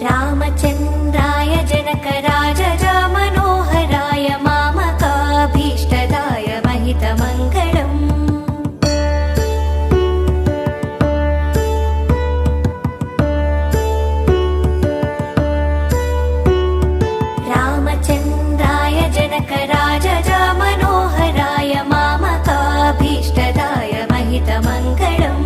रामचन्द्राय जनकराजजा Manoharrai मामकाभीष्टदाय महितमङ्गलम्। रामचन्द्राय जनकराजजा Manoharrai मामकाभीष्टदाय महितमङ्गलम्।